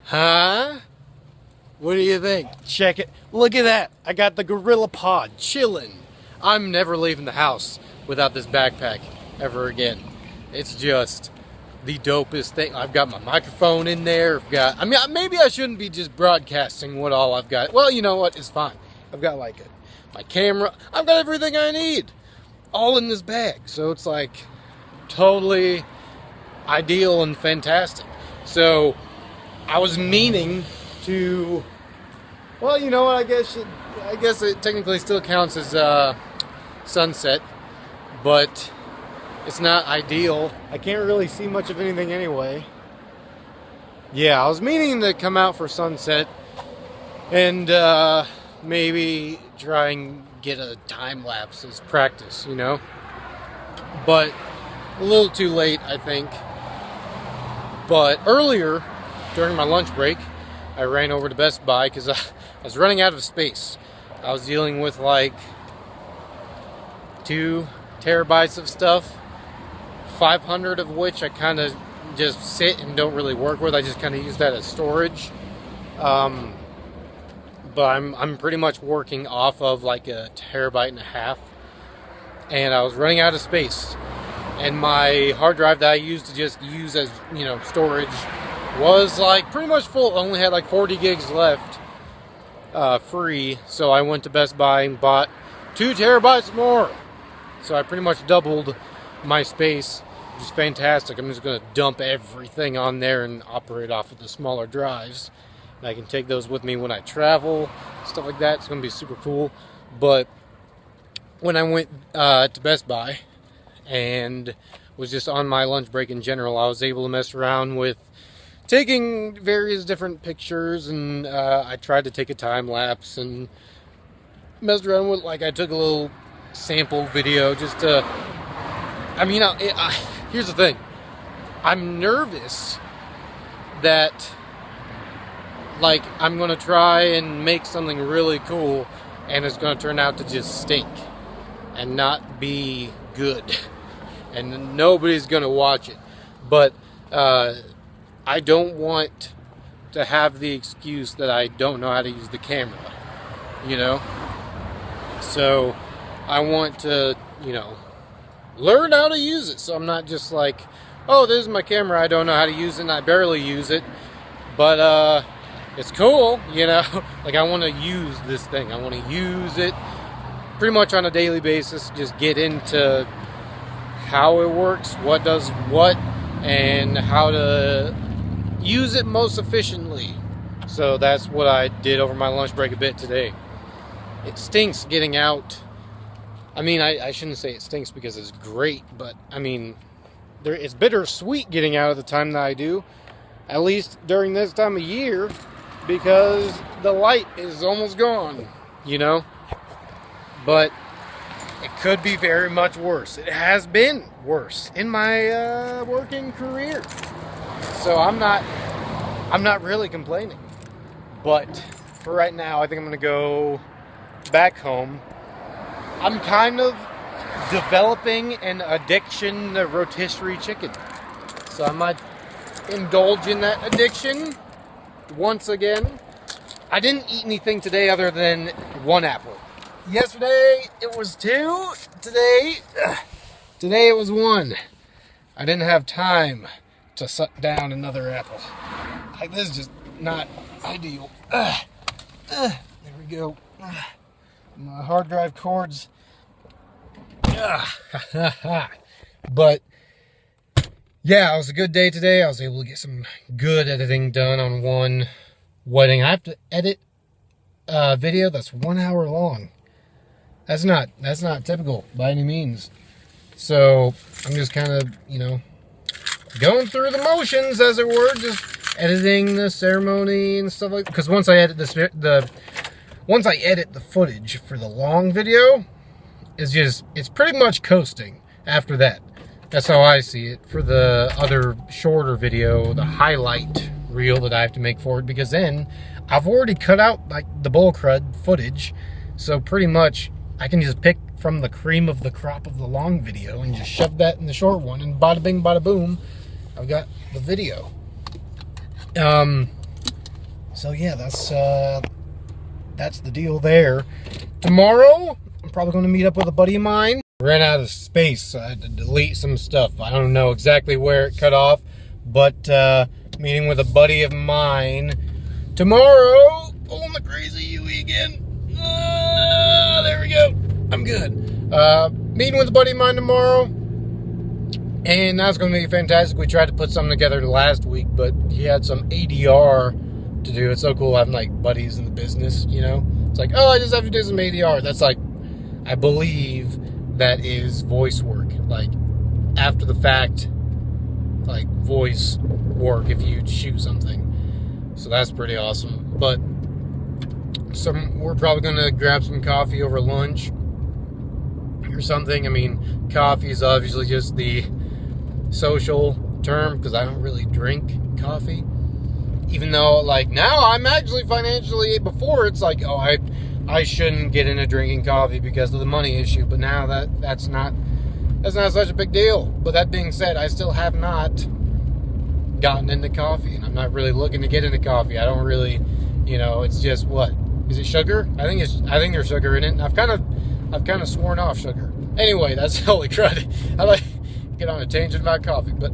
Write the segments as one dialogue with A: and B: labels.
A: Huh? What do you think? Check it. Look at that. I got the Gorilla Pod chilling. I'm never leaving the house without this backpack ever again. It's just the dopest thing. I've got my microphone in there. Maybe I shouldn't be just broadcasting what all I've got. Well, you know what? It's fine. I've got my camera. I've got everything I need all in this bag. So it's like totally ideal and fantastic. So I was meaning to, well, you know what, I guess it technically still counts as sunset, but it's not ideal. I can't really see much of anything anyway. Yeah, I was meaning to come out for sunset and maybe try and get a time lapse as practice, you know? But a little too late, I think. But earlier, during my lunch break, I ran over to Best Buy because I was running out of space. I was dealing with like 2 terabytes of stuff, 500 of which I kind of just sit and don't really work with. I just kind of use that as storage. But I'm pretty much working off of like a terabyte and a half, and I was running out of space. And my hard drive that I used to just use as, you know, storage was like pretty much full. I only had like 40 gigs left free. So I went to Best Buy and bought 2 terabytes more. So I pretty much doubled my space, which is fantastic. I'm just going to dump everything on there and operate off of the smaller drives. And I can take those with me when I travel, stuff like that. It's going to be super cool. But when I went to Best Buy and was just on my lunch break in general, I was able to mess around with taking various different pictures, and I tried to take a time lapse and messed around with, like, I took a little sample video just to, here's the thing. I'm nervous that, like, I'm going to try and make something really cool and it's going to turn out to just stink and not be good. And nobody's going to watch it. But I don't want to have the excuse that I don't know how to use the camera, you know? So I want to, you know, learn how to use it. So I'm not just like, oh, this is my camera, I don't know how to use it, and I barely use it. But it's cool, you know? Like, I want to use this thing. I want to use it pretty much on a daily basis. Just get into how it works, what does what, and how to use it most efficiently. So that's what I did over my lunch break a bit today. It stinks getting out. I mean, I shouldn't say it stinks because it's great, but I mean, it's bittersweet getting out at the time that I do, at least during this time of year, because the light is almost gone, you know? But it could be very much worse. It has been worse in my working career. So I'm not really complaining. But for right now, I think I'm going to go back home. I'm kind of developing an addiction to rotisserie chicken. So I might indulge in that addiction once again. I didn't eat anything today other than 1 apple. Yesterday it was 2. Today it was 1. I didn't have time to suck down another apple. Like, this is just not ideal. There we go. My hard drive cords. But yeah, it was a good day today. I was able to get some good editing done on one wedding. I have to edit a video that's 1 hour long. That's not typical by any means. So I'm just kind of, you know, going through the motions, as it were, just editing the ceremony and stuff like that. Because once I edit the footage for the long video, it's pretty much coasting after that. That's how I see it. For the other shorter video, the highlight reel that I have to make for it, because then I've already cut out like the bull crud footage, so pretty much I can just pick from the cream of the crop of the long video and just shove that in the short one, and bada bing, bada boom, I've got the video. So yeah, that's the deal there. Tomorrow, I'm probably going to meet up with a buddy of mine. Ran out of space, so I had to delete some stuff. I don't know exactly where it cut off, but meeting with a buddy of mine tomorrow. Pulling the crazy Yui again. There we go. I'm good. Meeting with a buddy of mine tomorrow, and that's going to be fantastic. We tried to put something together last week, but he had some ADR to do. It's so cool having like buddies in the business, you know? It's like, oh, I just have to do some ADR. That's like, I believe that is voice work. Like, after the fact, like voice work if you shoot something. So that's pretty awesome. But we're probably going to grab some coffee over lunch or something. I mean, coffee is obviously just the social term because I don't really drink coffee. Even though, like, now I'm actually financially, before it's like, oh, I shouldn't get into drinking coffee because of the money issue. But now that's not such a big deal. But that being said, I still have not gotten into coffee, and I'm not really looking to get into coffee. I don't really, you know, it's just, what is it, sugar? I think there's sugar in it. And I've kind of sworn off sugar. Anyway, that's holy crud. I like get on a tangent about coffee, but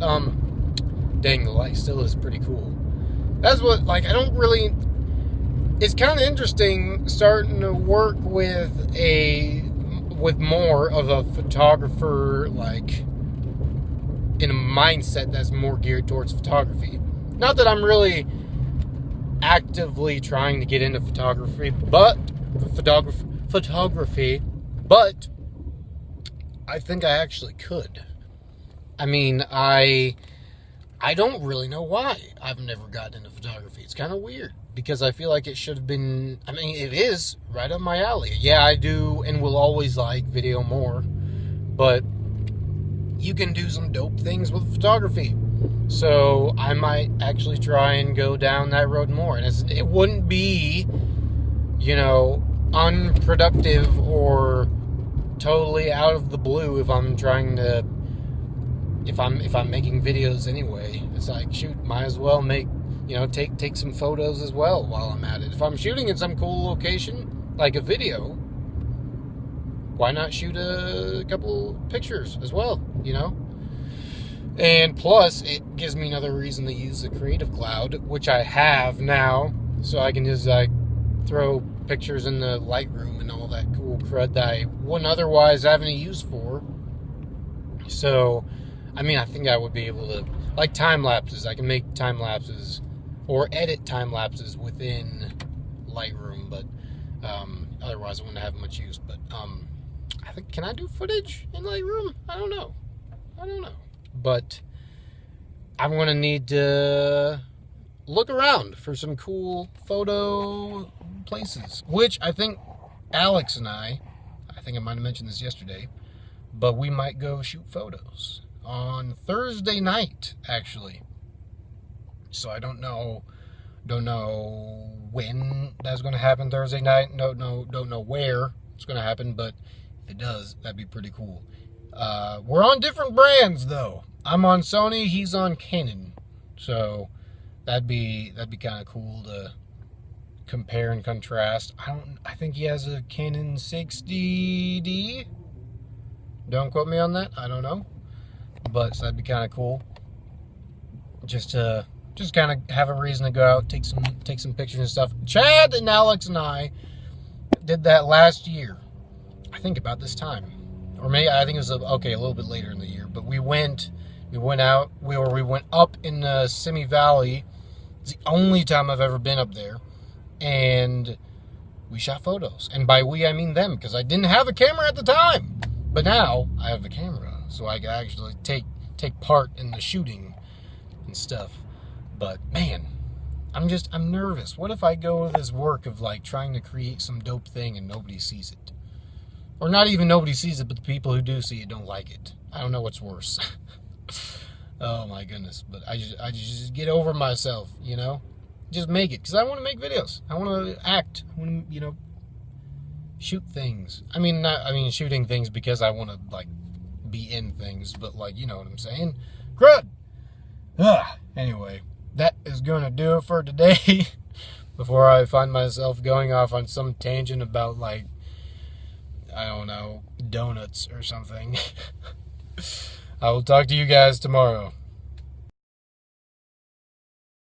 A: dang, the light still is pretty cool. That's what, like, I don't really, it's kind of interesting starting to work with more of a photographer, like, in a mindset that's more geared towards photography. Not that I'm really actively trying to get into photography, but I think I actually could. I mean, I don't really know why I've never gotten into photography. It's kind of weird because I feel like it should have been, I mean, it is right up my alley. Yeah, I do and will always like video more, but you can do some dope things with photography. So I might actually try and go down that road more. And it wouldn't be, you know, unproductive or totally out of the blue if I'm trying to, if I'm making videos anyway. It's like, shoot, might as well make, you know, take some photos as well while I'm at it. If I'm shooting in some cool location, like a video, why not shoot a couple pictures as well, you know? And plus, it gives me another reason to use the Creative Cloud, which I have now, so I can just like throw pictures in the Lightroom and all that cool crud that I wouldn't otherwise have any use for. So, I mean, I think I would be able to, like time lapses, I can make time lapses or edit time lapses within Lightroom, but otherwise I wouldn't have much use. But I think, can I do footage in Lightroom? I don't know. But I'm going to need to look around for some cool photo places, which I think Alex and I think I might have mentioned this yesterday, but we might go shoot photos on Thursday night, actually. So I don't know when that's going to happen Thursday night. Don't know where it's going to happen, but if it does, that'd be pretty cool. We're on different brands though. I'm on Sony, he's on Canon. So that'd be kind of cool to compare and contrast. I think he has a Canon 60D. Don't quote me on that. I don't know. But so that'd be kind of cool. Just kind of have a reason to go out, take some pictures and stuff. Chad and Alex and I did that last year. I think about this time. Or maybe I think it was a little bit later in the year, but we went up in the Simi Valley. It's the only time I've ever been up there, and we shot photos. And by we, I mean them, because I didn't have a camera at the time, but now I have a camera, so I can actually take part in the shooting and stuff. But man, I'm nervous. What if I go this work of like trying to create some dope thing and nobody sees it? Or not even nobody sees it, but the people who do see it don't like it. I don't know what's worse. Oh my goodness. But I just get over myself, you know? Just make it. Because I want to make videos. I want to act. I want to, you know, shoot things. I mean, shooting things because I want to, like, be in things. But, like, you know what I'm saying? Crud! Anyway, that is going to do it for today. before I find myself going off on some tangent about, like, I don't know, donuts or something. I will talk to you guys tomorrow.